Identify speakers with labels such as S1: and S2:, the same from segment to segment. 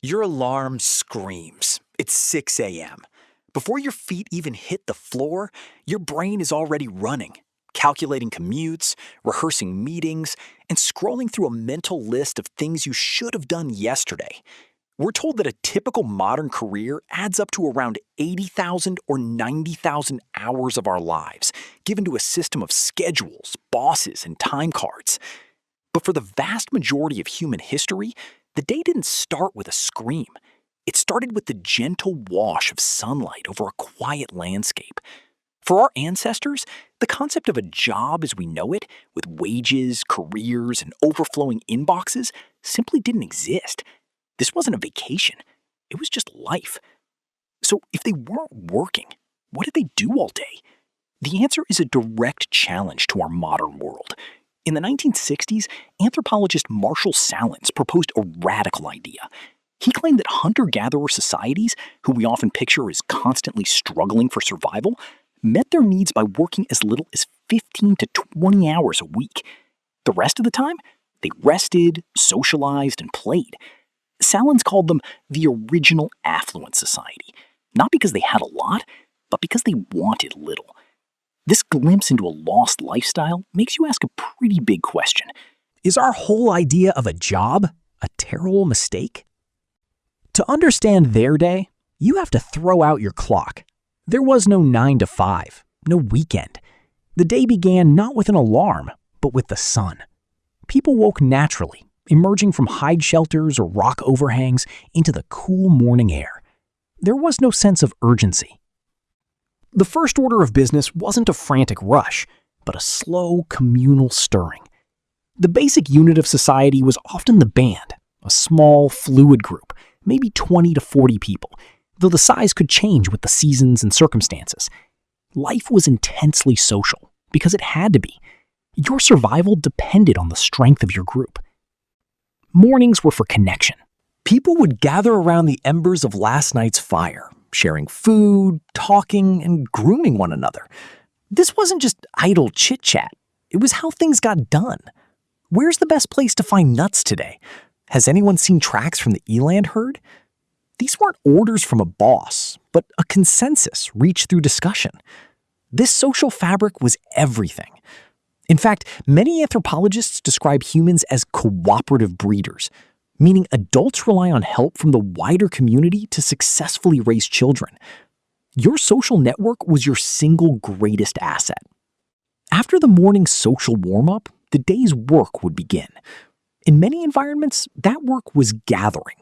S1: Your alarm screams. It's 6 a.m. Before your feet even hit the floor, your brain is already running, calculating commutes, rehearsing meetings, and scrolling through a mental list of things you should have done yesterday. We're told that a typical modern career adds up to around 80,000 or 90,000 hours of our lives, given to a system of schedules, bosses, and time cards. But for the vast majority of human history, the day didn't start with a scream. It started with the gentle wash of sunlight over a quiet landscape. For our ancestors, the concept of a job as we know it, with wages, careers, and overflowing inboxes, simply didn't exist. This wasn't a vacation. It was just life. So if they weren't working, what did they do all day? The answer is a direct challenge to our modern world. In the 1960s, anthropologist Marshall Salins proposed a radical idea. He claimed that hunter-gatherer societies, who we often picture as constantly struggling for survival, met their needs by working as little as 15 to 20 hours a week. The rest of the time, they rested, socialized, and played. Salins called them the original affluent society, not because they had a lot, but because they wanted little. This glimpse into a lost lifestyle makes you ask a pretty big question.
S2: Is our whole idea of a job a terrible mistake? To understand their day, you have to throw out your clock. There was no 9 to 5, no weekend. The day began not with an alarm, but with the sun. People woke naturally, emerging from hide shelters or rock overhangs into the cool morning air. There was no sense of urgency. The first order of business wasn't a frantic rush, but a slow, communal stirring. The basic unit of society was often the band, a small, fluid group, maybe 20 to 40 people, though the size could change with the seasons and circumstances. Life was intensely social, because it had to be. Your survival depended on the strength of your group. Mornings were for connection. People would gather around the embers of last night's fire, sharing food, talking, and grooming one another. This wasn't just idle chit-chat. It was how things got done. Where's the best place to find nuts today? Has anyone seen tracks from the eland herd? These weren't orders from a boss, but a consensus reached through discussion. This social fabric was everything. In fact, many anthropologists describe humans as cooperative breeders, meaning adults rely on help from the wider community to successfully raise children. Your social network was your single greatest asset. After the morning's social warm-up, the day's work would begin. In many environments, that work was gathering.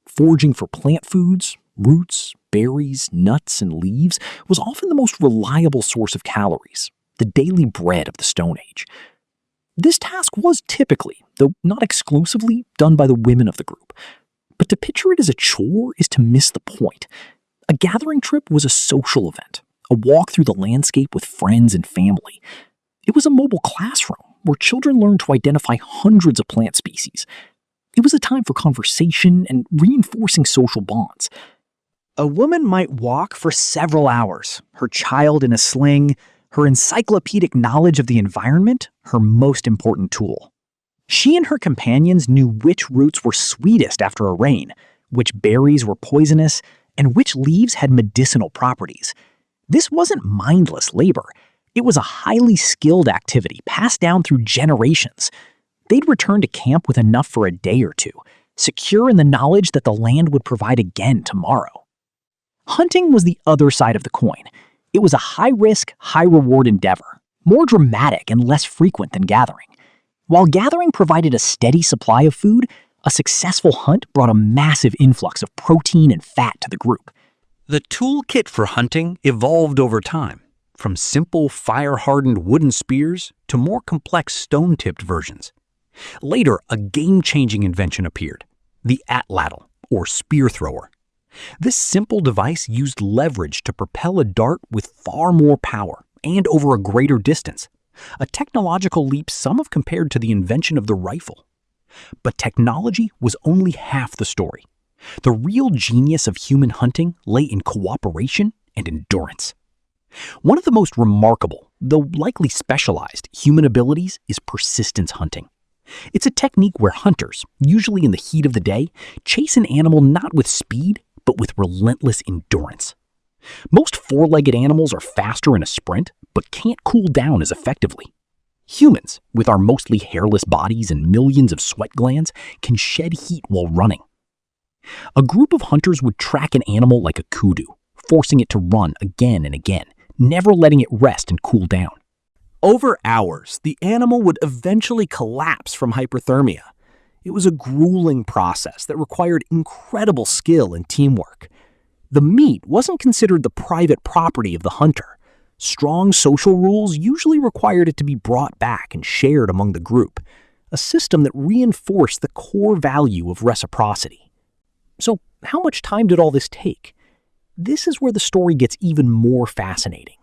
S2: Foraging for plant foods, roots, berries, nuts, and leaves was often the most reliable source of calories, the daily bread of the Stone Age. This task was typically, though not exclusively, done by the women of the group. But to picture it as a chore is to miss the point. A gathering trip was a social event, a walk through the landscape with friends and family. It was a mobile classroom where children learned to identify hundreds of plant species. It was a time for conversation and reinforcing social bonds.
S3: A woman might walk for several hours, her child in a sling, her encyclopedic knowledge of the environment her most important tool. She and her companions knew which roots were sweetest after a rain, which berries were poisonous, and which leaves had medicinal properties. This wasn't mindless labor. It was a highly skilled activity passed down through generations. They'd return to camp with enough for a day or two, secure in the knowledge that the land would provide again tomorrow. Hunting was the other side of the coin. It was a high-risk, high-reward endeavor, more dramatic and less frequent than gathering. While gathering provided a steady supply of food, a successful hunt brought a massive influx of protein and fat to the group.
S2: The toolkit for hunting evolved over time, from simple fire-hardened wooden spears to more complex stone-tipped versions. Later, a game-changing invention appeared, the atlatl, or spear thrower. This simple device used leverage to propel a dart with far more power and over a greater distance, a technological leap some have compared to the invention of the rifle. But technology was only half the story. The real genius of human hunting lay in cooperation and endurance. One of the most remarkable, though likely specialized, human abilities is persistence hunting. It's a technique where hunters, usually in the heat of the day, chase an animal not with speed, but with relentless endurance. Most four-legged animals are faster in a sprint, but can't cool down as effectively. Humans, with our mostly hairless bodies and millions of sweat glands, can shed heat while running. A group of hunters would track an animal like a kudu, forcing it to run again and again, never letting it rest and cool down.
S4: Over hours, the animal would eventually collapse from hyperthermia. It was a grueling process that required incredible skill and teamwork. The meat wasn't considered the private property of the hunter. Strong social rules usually required it to be brought back and shared among the group, a system that reinforced the core value of reciprocity. So, how much time did all this take? This is where the story gets even more fascinating.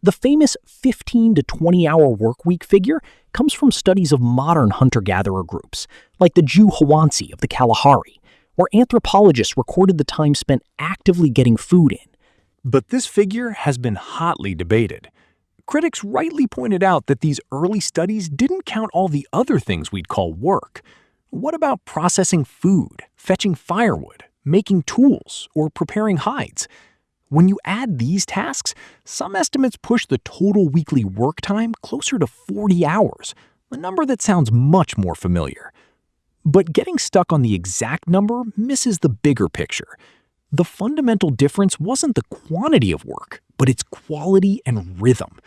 S4: The famous 15 to 20-hour workweek figure comes from studies of modern hunter-gatherer groups, like the Juhwaansi of the Kalahari, where anthropologists recorded the time spent actively getting food in.
S5: But this figure has been hotly debated. Critics rightly pointed out that these early studies didn't count all the other things we'd call work. What about processing food, fetching firewood, making tools, or preparing hides? When you add these tasks, some estimates push the total weekly work time closer to 40 hours, a number that sounds much more familiar. But getting stuck on the exact number misses the bigger picture. The fundamental difference wasn't the quantity of work, but its quality and rhythm.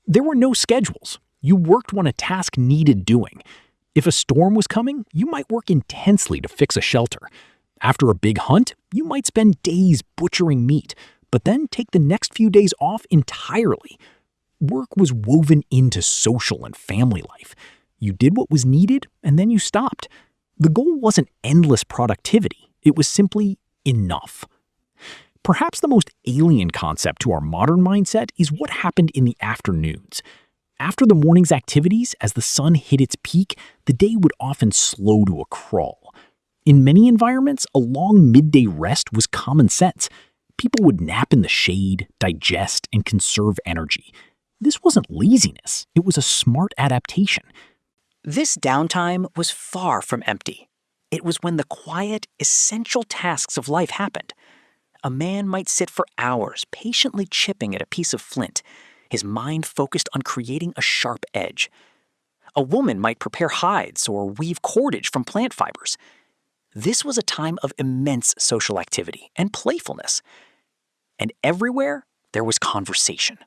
S5: There were no schedules. You worked when a task needed doing. If a storm was coming, you might work intensely to fix a shelter. After a big hunt, you might spend days butchering meat, but then take the next few days off entirely. Work was woven into social and family life. You did what was needed, and then you stopped. The goal wasn't endless productivity. It was simply enough. Perhaps the most alien concept to our modern mindset is what happened in the afternoons. After the morning's activities, as the sun hit its peak, the day would often slow to a crawl. In many environments, a long midday rest was common sense. People would nap in the shade, digest, and conserve energy. This wasn't laziness, it was a smart adaptation.
S1: This downtime was far from empty. It was when the quiet, essential tasks of life happened. A man might sit for hours patiently chipping at a piece of flint, his mind focused on creating a sharp edge. A woman might prepare hides or weave cordage from plant fibers. This was a time of immense social activity and playfulness. And everywhere, there was conversation.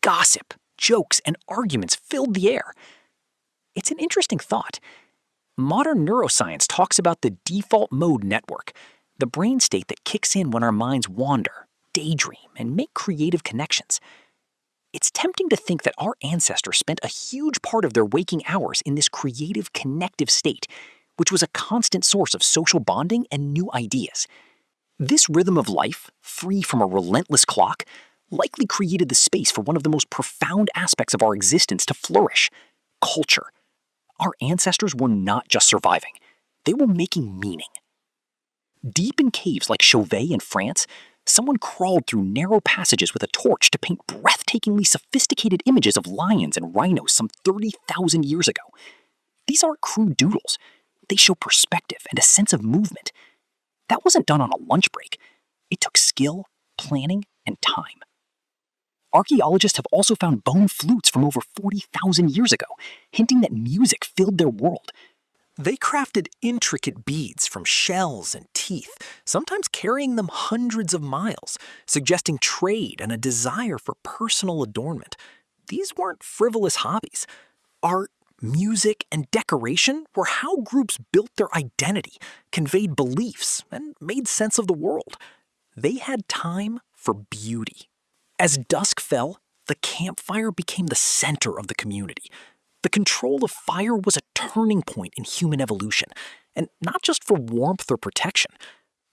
S1: Gossip, jokes, and arguments filled the air. It's an interesting thought. Modern neuroscience talks about the default mode network, the brain state that kicks in when our minds wander, daydream, and make creative connections. It's tempting to think that our ancestors spent a huge part of their waking hours in this creative, connective state, which was a constant source of social bonding and new ideas. This rhythm of life, free from a relentless clock, likely created the space for one of the most profound aspects of our existence to flourish: culture. Our ancestors were not just surviving, they were making meaning. Deep in caves like Chauvet in France, someone crawled through narrow passages with a torch to paint breathtakingly sophisticated images of lions and rhinos some 30,000 years ago. These aren't crude doodles. They show perspective and a sense of movement. That wasn't done on a lunch break. It took skill, planning, and time. Archaeologists have also found bone flutes from over 40,000 years ago, hinting that music filled their world.
S4: They crafted intricate beads from shells and teeth, sometimes carrying them hundreds of miles, suggesting trade and a desire for personal adornment. These weren't frivolous hobbies. Art, music, and decoration were how groups built their identity, conveyed beliefs, and made sense of the world. They had time for beauty. As dusk fell, the campfire became the center of the community. The control of fire was a turning point in human evolution, and not just for warmth or protection.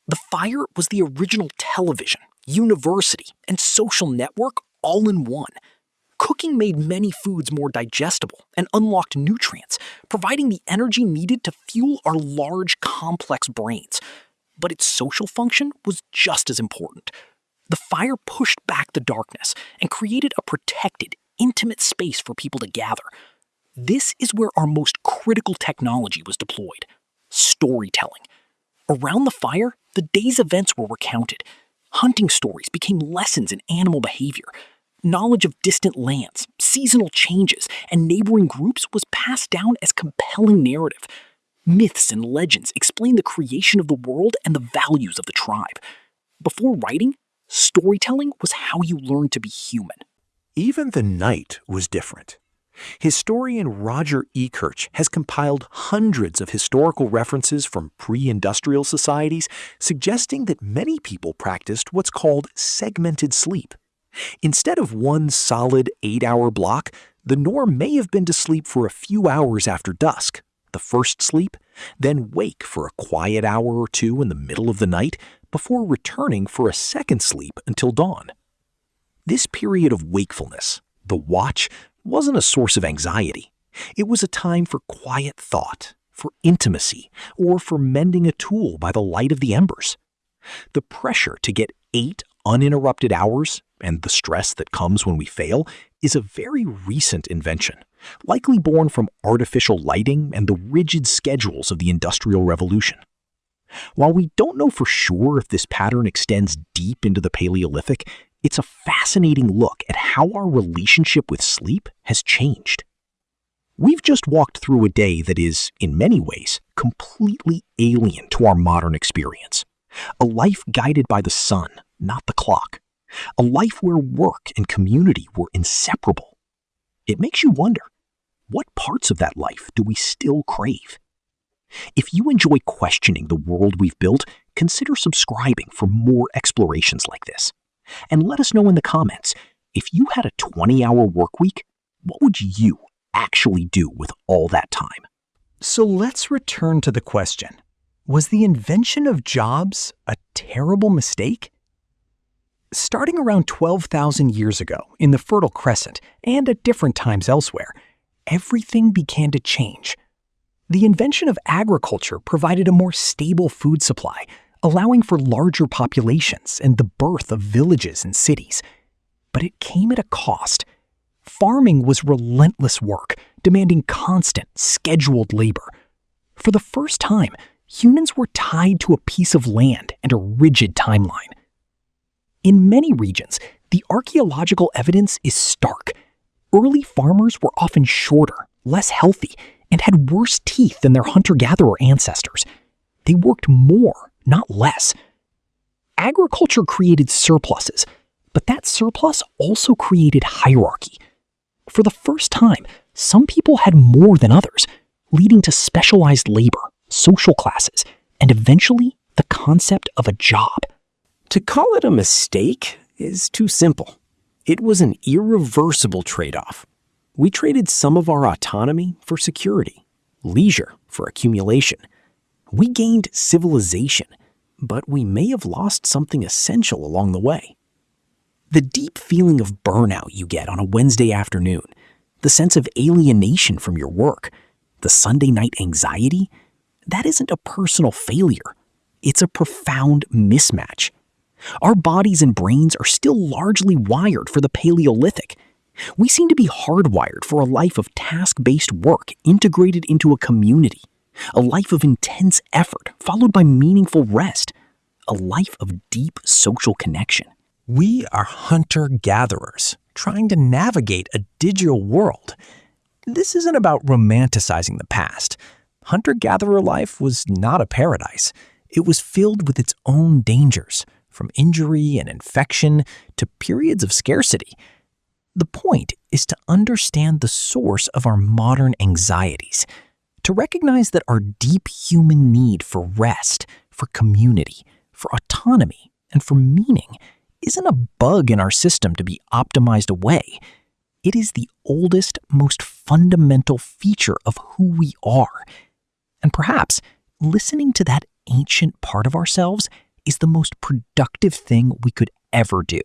S4: The fire was the original television, university, and social network all in one. Cooking made many foods more digestible and unlocked nutrients, providing the energy needed to fuel our large, complex brains. But its social function was just as important. The fire pushed back the darkness and created a protected, intimate space for people to gather. This is where our most critical technology was deployed: storytelling. Around the fire, the day's events were recounted. Hunting stories became lessons in animal behavior. Knowledge of distant lands, seasonal changes, and neighboring groups was passed down as compelling narrative. Myths and legends explained the creation of the world and the values of the tribe. Before writing, storytelling was how you learned to be human.
S5: Even the night was different. Historian Roger E. Kirch has compiled hundreds of historical references from pre-industrial societies, suggesting that many people practiced what's called segmented sleep. Instead of one solid 8-hour block, the norm may have been to sleep for a few hours after dusk, the first sleep, then wake for a quiet hour or two in the middle of the night before returning for a second sleep until dawn. This period of wakefulness, the watch, wasn't a source of anxiety. It was a time for quiet thought, for intimacy, or for mending a tool by the light of the embers. The pressure to get 8 uninterrupted hours, and the stress that comes when we fail, is a very recent invention, likely born from artificial lighting and the rigid schedules of the Industrial Revolution. While we don't know for sure if this pattern extends deep into the Paleolithic, it's a fascinating look at how our relationship with sleep has changed. We've just walked through a day that is, in many ways, completely alien to our modern experience. A life guided by the sun, not the clock. A life where work and community were inseparable. It makes you wonder, what parts of that life do we still crave? If you enjoy questioning the world we've built, consider subscribing for more explorations like this. And let us know in the comments, if you had a 20-hour work week, what would you actually do with all that time?
S2: So let's return to the question. Was the invention of jobs a terrible mistake? Starting around 12,000 years ago in the Fertile Crescent and at different times elsewhere, everything began to change. The invention of agriculture provided a more stable food supply, allowing for larger populations and the birth of villages and cities. But it came at a cost. Farming was relentless work, demanding constant, scheduled labor. For the first time, humans were tied to a piece of land and a rigid timeline. In many regions, the archaeological evidence is stark. Early farmers were often shorter, less healthy, and had worse teeth than their hunter-gatherer ancestors. They worked more, not less. Agriculture created surpluses, but that surplus also created hierarchy. For the first time, some people had more than others, leading to specialized labor, social classes, and eventually the concept of a job.
S4: To call it a mistake is too simple. It was an irreversible trade-off. We traded some of our autonomy for security, leisure for accumulation. We gained civilization, but we may have lost something essential along the way. The deep feeling of burnout you get on a Wednesday afternoon, the sense of alienation from your work, the Sunday night anxiety, that isn't a personal failure. It's a profound mismatch. Our bodies and brains are still largely wired for the Paleolithic. We seem to be hardwired for a life of task-based work integrated into a community, a life of intense effort followed by meaningful rest, a life of deep social connection.
S5: We are hunter-gatherers, trying to navigate a digital world. This isn't about romanticizing the past. Hunter-gatherer life was not a paradise. It was filled with its own dangers, from injury and infection to periods of scarcity. The point is to understand the source of our modern anxieties, to recognize that our deep human need for rest, for community, for autonomy, and for meaning isn't a bug in our system to be optimized away. It is the oldest, most fundamental feature of who we are. And perhaps listening to that ancient part of ourselves is the most productive thing we could ever do.